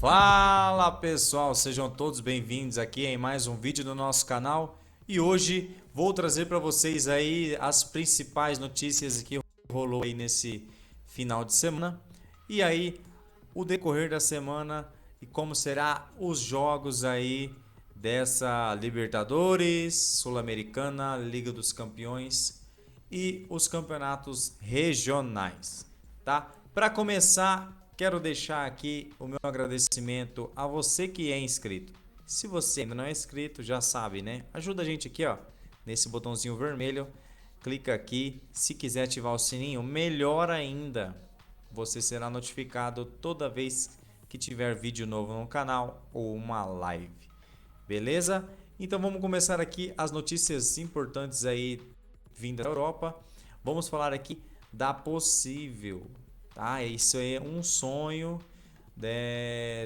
Fala pessoal, sejam todos bem-vindos aqui em mais um vídeo do nosso canal e hoje vou trazer para vocês aí as principais notícias que rolou aí nesse final de semana e aí o decorrer da semana e como será os jogos aí dessa Libertadores, Sul-Americana, Liga dos Campeões e os campeonatos regionais, tá? Para começar, quero deixar aqui o meu agradecimento a você que é inscrito. Se você ainda não é inscrito, já sabe, né? Ajuda a gente aqui, ó, nesse botãozinho vermelho. Clica aqui. Se quiser ativar o sininho, melhor ainda. Você será notificado toda vez que tiver vídeo novo no canal ou uma live. Beleza? Então vamos começar aqui as notícias importantes aí vindas da Europa. Vamos falar aqui da possível, tá? Isso é um sonho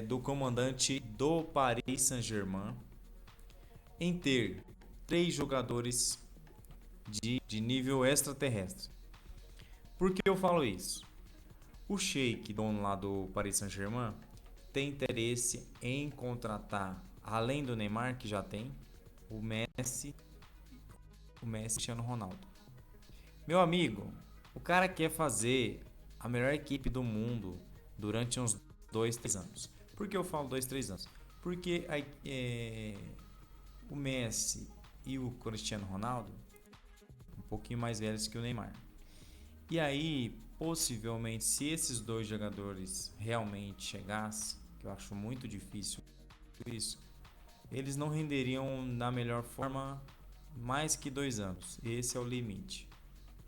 do comandante do Paris Saint-Germain em ter 3 jogadores de nível extraterrestre. Por que eu falo isso? O Sheik, dono lá do Paris Saint-Germain, tem interesse em contratar, além do Neymar, que já tem, o Messi e Cristiano Ronaldo. Meu amigo, o cara quer fazer a melhor equipe do mundo durante uns 2, 3 anos. Por que eu falo 2, 3 anos? Porque o Messi e o Cristiano Ronaldo um pouquinho mais velhos que o Neymar. E aí, possivelmente, se esses dois jogadores realmente chegassem, que eu acho muito difícil isso, eles não renderiam na melhor forma mais que 2 anos. Esse é o limite,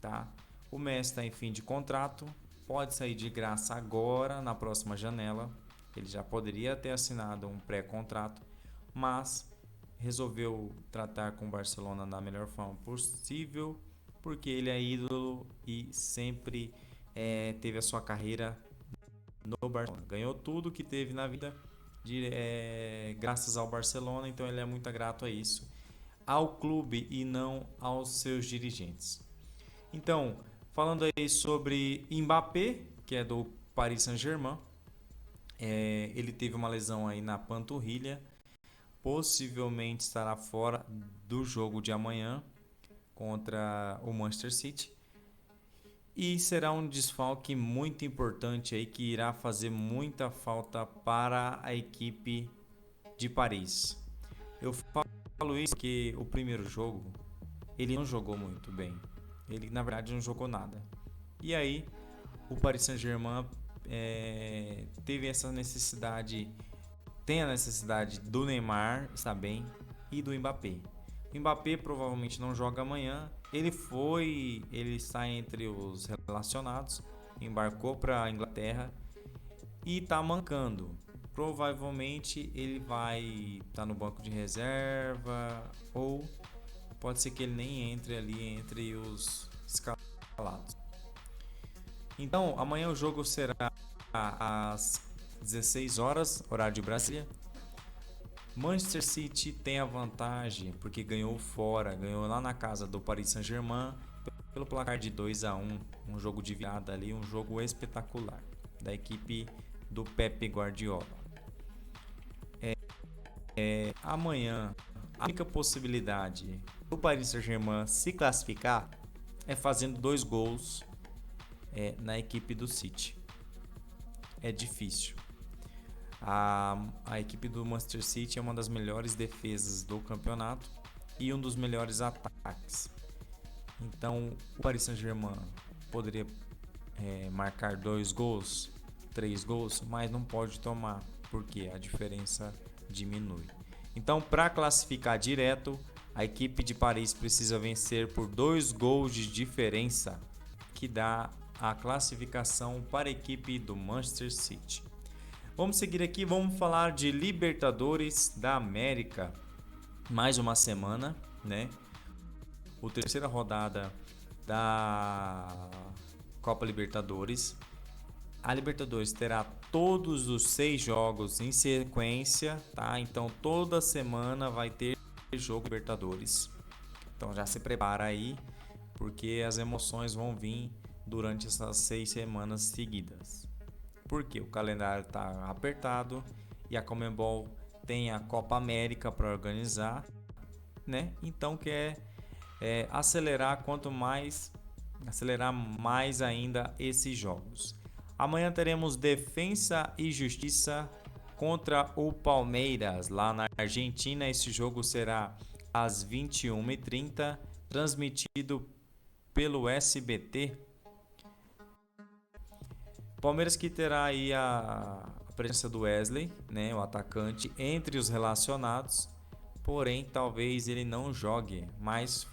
tá? O Messi está em fim de contrato, pode sair de graça agora na próxima janela. Ele já poderia ter assinado um pré-contrato, mas resolveu tratar com o Barcelona da melhor forma possível, porque ele é ídolo e sempre teve a sua carreira no Barcelona. Ganhou tudo que teve na vida graças ao Barcelona, então ele é muito grato a isso, ao clube e não aos seus dirigentes. Então, falando aí sobre Mbappé, que é do Paris Saint-Germain, ele teve uma lesão aí na panturrilha, possivelmente estará fora do jogo de amanhã contra o Manchester City. E será um desfalque muito importante aí que irá fazer muita falta para a equipe de Paris. Eu falo isso porque o primeiro jogo ele não jogou muito bem. Ele na verdade não jogou nada. E aí o Paris Saint-Germain teve essa necessidade, tem a necessidade do Neymar estar bem e do Mbappé. O Mbappé provavelmente não joga amanhã. Ele está entre os relacionados, embarcou para a Inglaterra e está mancando. Provavelmente ele vai estar no banco de reserva ou pode ser que ele nem entre ali entre os escalados. Então, amanhã o jogo será às 16 horas, horário de Brasília. Manchester City tem a vantagem porque ganhou fora, ganhou lá na casa do Paris Saint-Germain pelo placar de 2-1, um jogo de virada ali, um jogo espetacular da equipe do Pep Guardiola. Amanhã, a única possibilidade do Paris Saint-Germain se classificar é fazendo 2 gols na equipe do City. É difícil. A equipe do Manchester City é uma das melhores defesas do campeonato e um dos melhores ataques. Então, o Paris Saint-Germain poderia marcar 2 gols, 3 gols, mas não pode tomar, porque a diferença diminui. Então, para classificar direto, a equipe de Paris precisa vencer por 2 gols de diferença, que dá a classificação para a equipe do Manchester City. Vamos seguir aqui, vamos falar de Libertadores da América. Mais uma semana, né? A terceira rodada da Copa Libertadores. A Libertadores terá todos os 6 jogos em sequência, tá? Então toda semana vai ter jogo Libertadores. Então já se prepara aí, porque as emoções vão vir durante essas 6 semanas seguidas. Porque o calendário está apertado e a Conmebol tem a Copa América para organizar, né? Então quer acelerar mais ainda esses jogos. Amanhã teremos Defensa e Justiça contra o Palmeiras lá na Argentina. Esse jogo será às 21h30, transmitido pelo SBT. Palmeiras que terá aí a presença do Wesley, né, o atacante, entre os relacionados. Porém, talvez ele não jogue, mas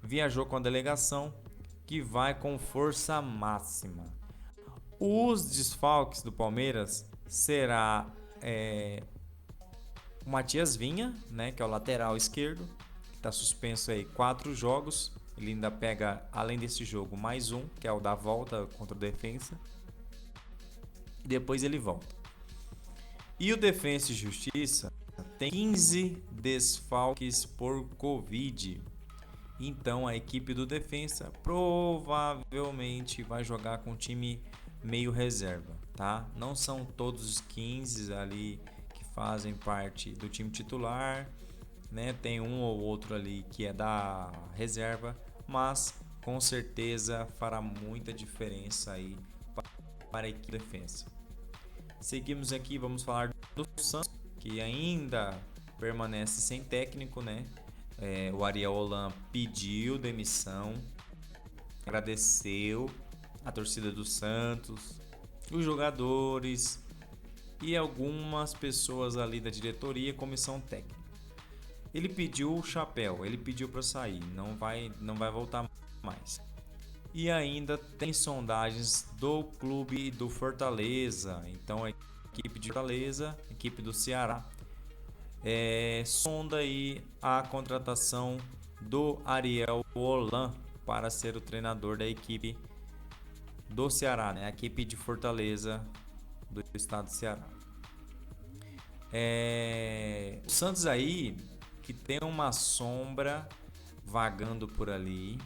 viajou com a delegação que vai com força máxima. Os desfalques do Palmeiras será o Matias Vinha, né, que é o lateral esquerdo, que está suspenso aí 4 jogos. Ele ainda pega, além desse jogo, mais um, que é o da volta contra o Defensa. E depois ele volta. E o Defensa e Justiça tem 15 desfalques por Covid. Então a equipe do Defensa provavelmente vai jogar com time meio reserva, tá? Não são todos os 15 ali que fazem parte do time titular, né? Tem um ou outro ali que é da reserva, mas com certeza fará muita diferença aí para a equipe de defesa. Seguimos aqui, vamos falar do Santos, que ainda permanece sem técnico, né? O Ariel Holan pediu demissão, agradeceu a torcida do Santos, os jogadores e algumas pessoas ali da diretoria e comissão técnica. Ele pediu o chapéu, ele pediu para sair, não vai voltar mais. E ainda tem sondagens do clube do Fortaleza. Então a equipe de Fortaleza, a equipe do Ceará, sonda aí a contratação do Ariel Holan para ser o treinador da equipe do Ceará, né? A equipe de Fortaleza do estado do Ceará. O Santos aí que tem uma sombra vagando por ali.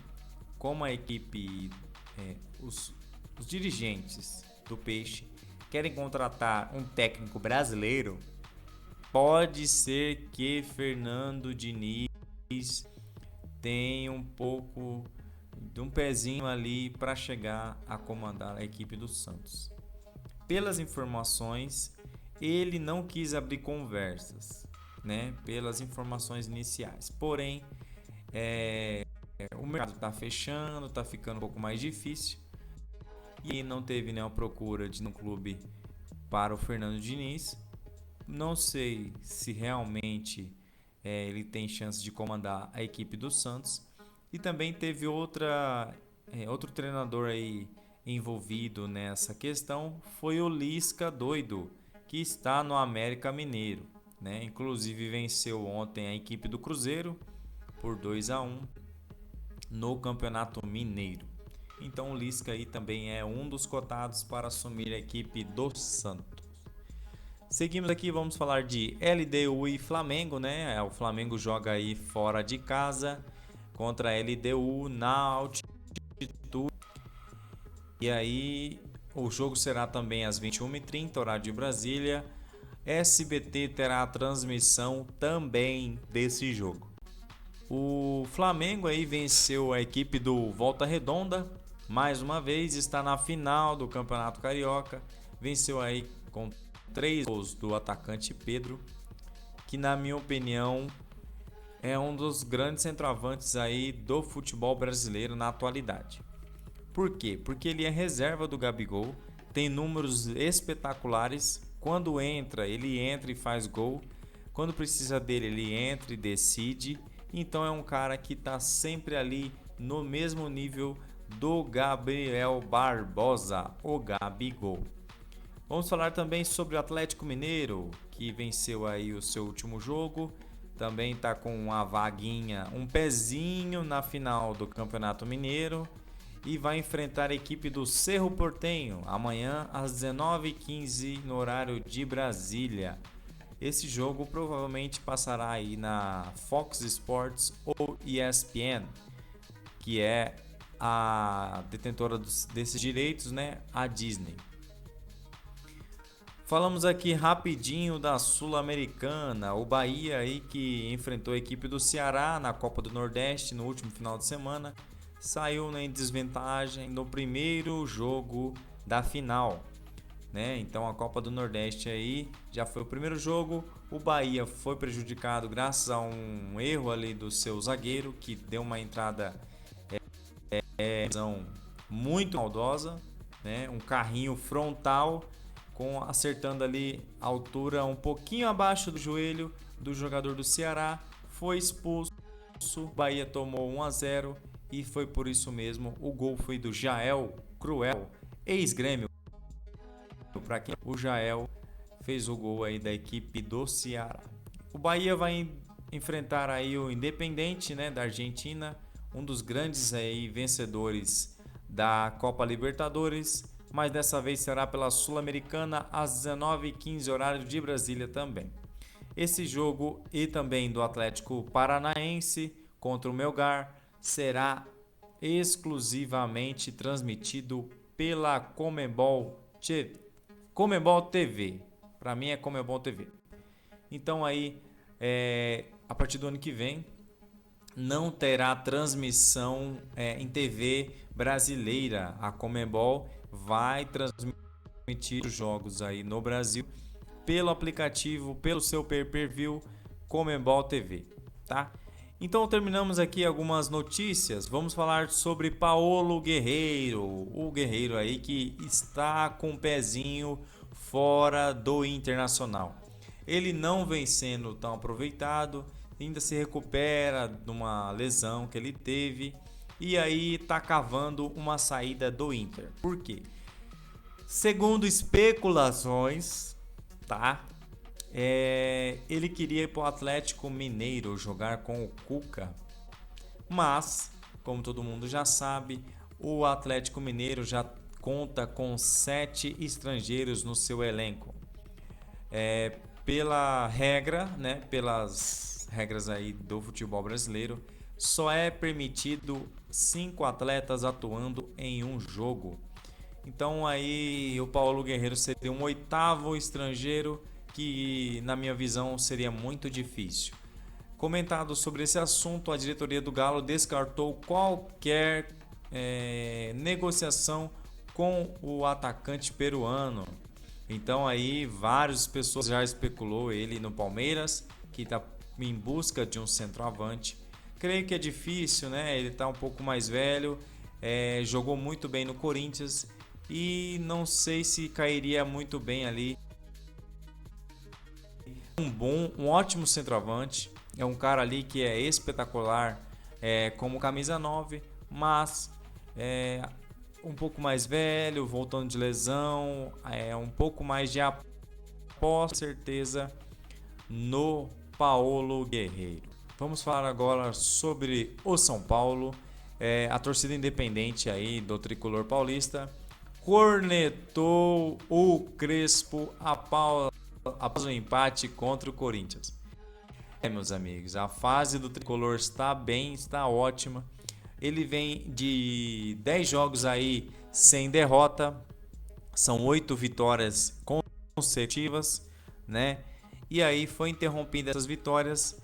Como a equipe, os dirigentes do Peixe querem contratar um técnico brasileiro, pode ser que Fernando Diniz tenha um pouco de um pezinho ali para chegar a comandar a equipe do Santos. Pelas informações, ele não quis abrir conversas, né? Pelas informações iniciais. Porém, o mercado está fechando, está ficando um pouco mais difícil e não teve nenhuma procura de um clube para o Fernando Diniz. Não sei se realmente ele tem chance de comandar a equipe do Santos. E também teve outro treinador aí envolvido nessa questão, foi o Lisca doido, que está no América Mineiro, né? Inclusive venceu ontem a equipe do Cruzeiro por 2-1 no Campeonato Mineiro. Então o Lisca aí também é um dos cotados para assumir a equipe do Santos. Seguimos aqui, vamos falar de LDU e Flamengo, né? O Flamengo joga aí fora de casa contra a LDU na altitude. E aí o jogo será também às 21h30, horário de Brasília. SBT terá a transmissão também desse jogo. O Flamengo aí venceu a equipe do Volta Redonda, mais uma vez está na final do Campeonato Carioca, venceu aí com 3 gols do atacante Pedro, que na minha opinião é um dos grandes centroavantes aí do futebol brasileiro na atualidade. Por quê? Porque ele é reserva do Gabigol, tem números espetaculares, quando entra ele entra e faz gol, quando precisa dele ele entra e decide. Então é um cara que está sempre ali no mesmo nível do Gabriel Barbosa, o Gabigol. Vamos falar também sobre o Atlético Mineiro, que venceu aí o seu último jogo. Também está com uma vaguinha, um pezinho na final do Campeonato Mineiro. E vai enfrentar a equipe do Cerro Porteño amanhã às 19h15 no horário de Brasília. Esse jogo provavelmente passará aí na Fox Sports ou ESPN, que é a detentora desses direitos, né? A Disney. Falamos aqui rapidinho da Sul-Americana, o Bahia aí que enfrentou a equipe do Ceará na Copa do Nordeste no último final de semana, saiu em desvantagem no primeiro jogo da final, né? Então a Copa do Nordeste aí já foi o primeiro jogo, o Bahia foi prejudicado graças a um erro ali do seu zagueiro que deu uma entrada muito maldosa, né? Um carrinho frontal acertando ali a altura um pouquinho abaixo do joelho do jogador do Ceará, foi expulso. O Bahia tomou 1-0 e foi por isso mesmo. O gol foi do Jael Cruel, ex-Grêmio. Para quem o Jael fez o gol aí da equipe do Ceará. O Bahia vai enfrentar aí o Independente, né, da Argentina, um dos grandes aí vencedores da Copa Libertadores, mas dessa vez será pela Sul-Americana às 19h15, horário de Brasília também. Esse jogo e também do Atlético Paranaense contra o Melgar será exclusivamente transmitido pela Conmebol TV. Para mim é Conmebol TV. Então aí, a partir do ano que vem, não terá transmissão em TV brasileira. A Conmebol vai transmitir os jogos aí no Brasil pelo aplicativo, pelo seu pay-per-view Conmebol TV, tá? Então terminamos aqui algumas notícias. Vamos falar sobre Paulo Guerreiro, o guerreiro aí que está com o pezinho fora do Internacional. Ele não vem sendo tão aproveitado, ainda se recupera de uma lesão que ele teve e aí tá cavando uma saída do Inter. Por quê? Segundo especulações, tá? Ele queria ir para o Atlético Mineiro jogar com o Cuca, mas, como todo mundo já sabe, o Atlético Mineiro já conta com 7 estrangeiros no seu elenco. Pela regra, né, pelas regras aí do futebol brasileiro, só é permitido 5 atletas atuando em um jogo. Então aí o Paulo Guerreiro seria um 8º estrangeiro que, na minha visão, seria muito difícil. Comentado sobre esse assunto, a diretoria do Galo descartou qualquer negociação com o atacante peruano. Então aí várias pessoas já especulou ele no Palmeiras, que está em busca de um centroavante. Creio que é difícil, né? Ele está um pouco mais velho, jogou muito bem no Corinthians e não sei se cairia muito bem ali. Um ótimo centroavante, é um cara ali que é espetacular como camisa 9, mas um pouco mais velho, voltando de lesão, um pouco mais de aposta, certeza, no Paulo Guerreiro. Vamos falar agora sobre o São Paulo, a torcida independente aí do tricolor paulista cornetou o Crespo após o empate contra o Corinthians. Meus amigos, a fase do tricolor está bem, está ótima. Ele vem de 10 jogos aí sem derrota, são 8 vitórias consecutivas, né? E aí foi interrompida essas vitórias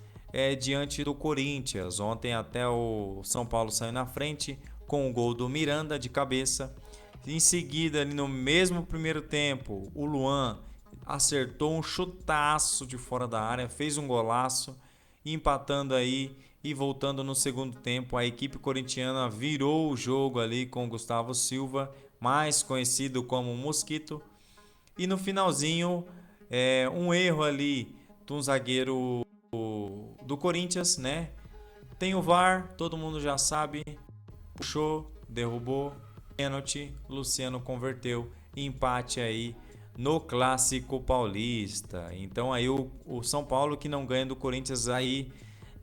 diante do Corinthians. Ontem até o São Paulo saiu na frente com o gol do Miranda de cabeça. Em seguida, ali no mesmo primeiro tempo, o Luan acertou um chutaço de fora da área, fez um golaço, empatando aí e voltando no segundo tempo. A equipe corintiana virou o jogo ali com o Gustavo Silva, mais conhecido como Mosquito. E no finalzinho, um erro ali de um zagueiro do Corinthians, né? Tem o VAR, todo mundo já sabe, puxou, derrubou, pênalti, Luciano converteu, empate aí no Clássico Paulista. Então aí o São Paulo que não ganha do Corinthians aí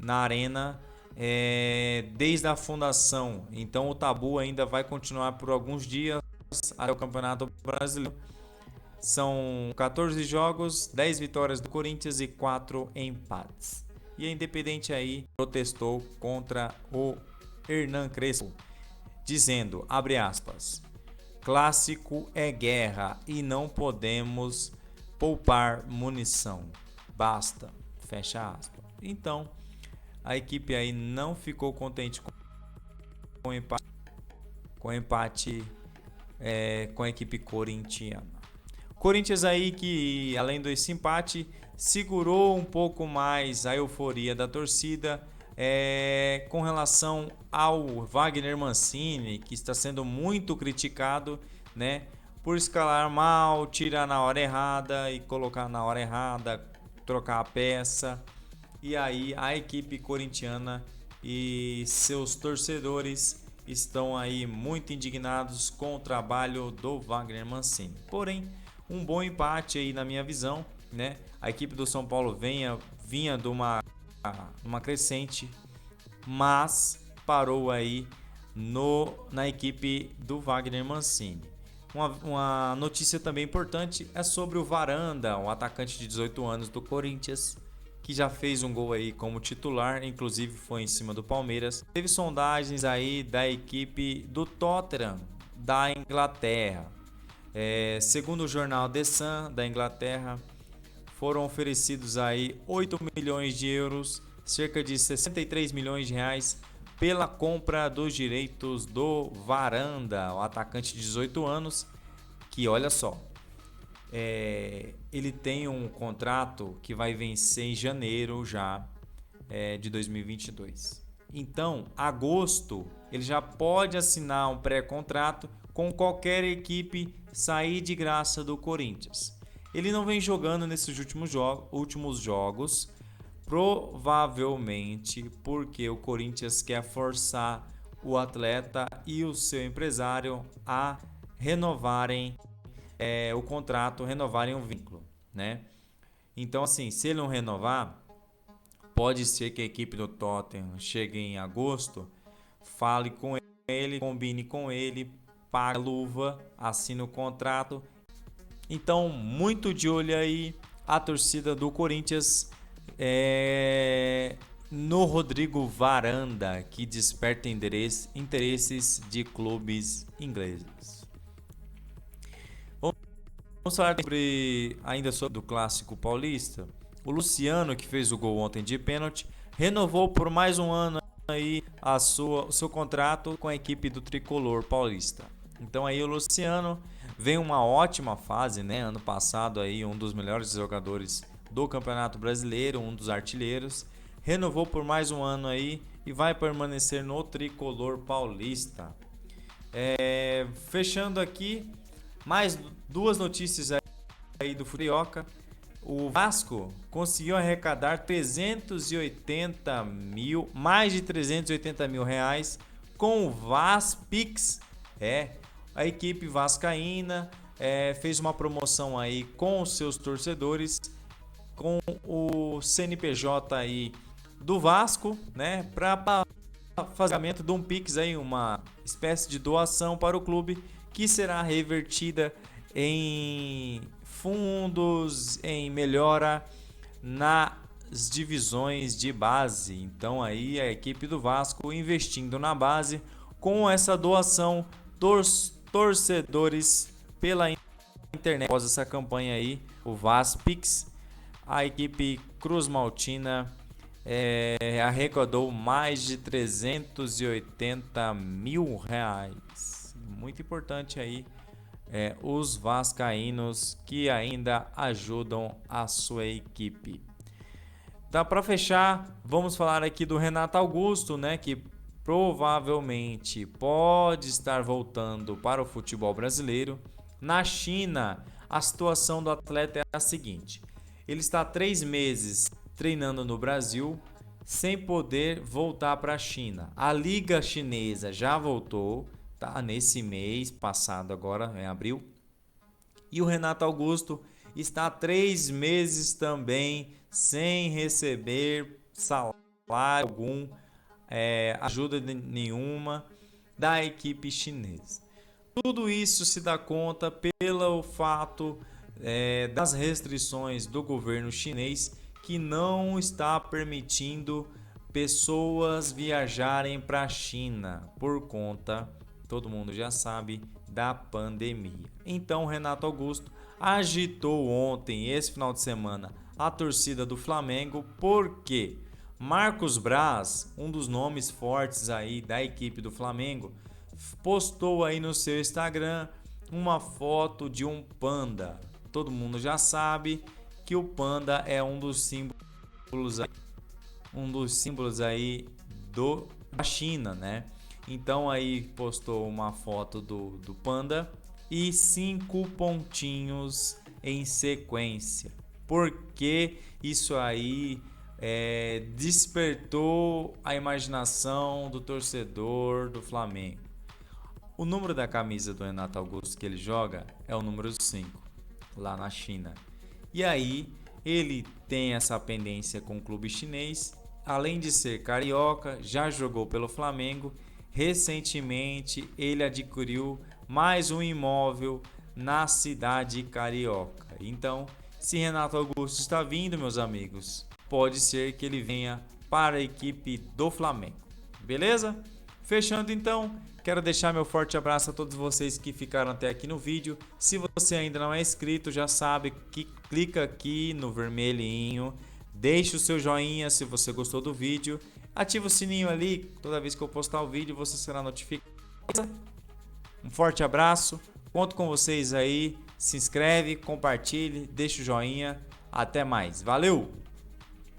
na Arena desde a fundação. Então o tabu ainda vai continuar por alguns dias até o Campeonato Brasileiro. São 14 jogos, 10 vitórias do Corinthians e 4 empates. E a Independente aí protestou contra o Hernan Crespo, dizendo, abre aspas, clássico é guerra e não podemos poupar munição. Basta. Fecha aspas. Então, a equipe aí não ficou contente com o empate, com a equipe corintiana. Corinthians aí que, além desse empate, segurou um pouco mais a euforia da torcida com relação ao Wagner Mancini, que está sendo muito criticado, né, por escalar mal, tirar na hora errada e colocar na hora errada, trocar a peça. E aí a equipe corintiana e seus torcedores estão aí muito indignados com o trabalho do Wagner Mancini. Porém, um bom empate aí na minha visão, né? A equipe do São Paulo vinha de uma crescente, mas parou aí na equipe do Wagner Mancini. Uma notícia também importante é sobre o Varanda, um atacante de 18 anos do Corinthians, que já fez um gol aí como titular, inclusive foi em cima do Palmeiras. Teve sondagens aí da equipe do Tottenham, da Inglaterra. Segundo o jornal The Sun, da Inglaterra, foram oferecidos aí 8 milhões de euros, cerca de 63 milhões de reais, pela compra dos direitos do Varanda, o atacante de 18 anos, que olha só, ele tem um contrato que vai vencer em janeiro já de 2022. Então, agosto, ele já pode assinar um pré-contrato com qualquer equipe, sair de graça do Corinthians. Ele não vem jogando nesses últimos jogos, provavelmente porque o Corinthians quer forçar o atleta e o seu empresário a renovarem o contrato, renovarem o vínculo, né? Então, assim, se ele não renovar, pode ser que a equipe do Tottenham chegue em agosto, fale com ele, combine com ele, paga a luva, assine o contrato. Então, muito de olho aí a torcida do Corinthians no Rodrigo Varanda, que desperta interesses de clubes ingleses. Vamos falar ainda sobre o clássico paulista. O Luciano, que fez o gol ontem de pênalti, renovou por mais um ano aí o seu contrato com a equipe do Tricolor Paulista. Então aí o Luciano vem uma ótima fase, né? Ano passado aí um dos melhores jogadores do Campeonato Brasileiro, um dos artilheiros, renovou por mais um ano aí e vai permanecer no Tricolor Paulista. Fechando aqui, mais duas notícias aí do Carioca. O Vasco conseguiu arrecadar mais de 380 mil reais com o Vaspix. A equipe vascaína fez uma promoção aí com os seus torcedores, com o CNPJ aí do Vasco, né, para fazimento de um Pix aí, uma espécie de doação para o clube que será revertida em fundos, em melhora nas divisões de base. Então aí a equipe do Vasco investindo na base com essa doação dos torcedores pela internet. Após essa campanha aí, o Vaspix, a equipe Cruz Maltina arrecadou mais de 380 mil reais. Muito importante aí os vascaínos que ainda ajudam a sua equipe. Tá, para fechar, vamos falar aqui do Renato Augusto, né, que provavelmente pode estar voltando para o futebol brasileiro. Na China, a situação do atleta é a seguinte: ele está há 3 meses treinando no Brasil sem poder voltar para a China. A Liga Chinesa já voltou, tá? Nesse mês passado, agora em abril. E o Renato Augusto está há 3 meses também sem receber salário algum, ajuda nenhuma da equipe chinesa. Tudo isso se dá conta pelo fato das restrições do governo chinês, que não está permitindo pessoas viajarem para a China por conta, todo mundo já sabe, da pandemia. Então Renato Augusto agitou ontem, esse final de semana, a torcida do Flamengo, porque Marcos Braz, um dos nomes fortes aí da equipe do Flamengo, postou aí no seu Instagram uma foto de um panda. Todo mundo já sabe que o panda é um dos símbolos aí da China, né? Então aí postou uma foto do panda e 5 pontinhos em sequência. Porque isso aí despertou a imaginação do torcedor do Flamengo. O número da camisa do Renato Augusto que ele joga é o número 5, lá na China. E aí ele tem essa pendência com o clube chinês. Além de ser carioca, já jogou pelo Flamengo. Recentemente ele adquiriu mais um imóvel na cidade carioca. Então, se Renato Augusto está vindo, meus amigos, pode ser que ele venha para a equipe do Flamengo. Beleza? Fechando então, quero deixar meu forte abraço a todos vocês que ficaram até aqui no vídeo. Se você ainda não é inscrito, já sabe que clica aqui no vermelhinho, deixe o seu joinha se você gostou do vídeo, ativa o sininho ali, toda vez que eu postar o vídeo você será notificado. Um forte abraço, conto com vocês aí, se inscreve, compartilhe, deixa o joinha, até mais, valeu!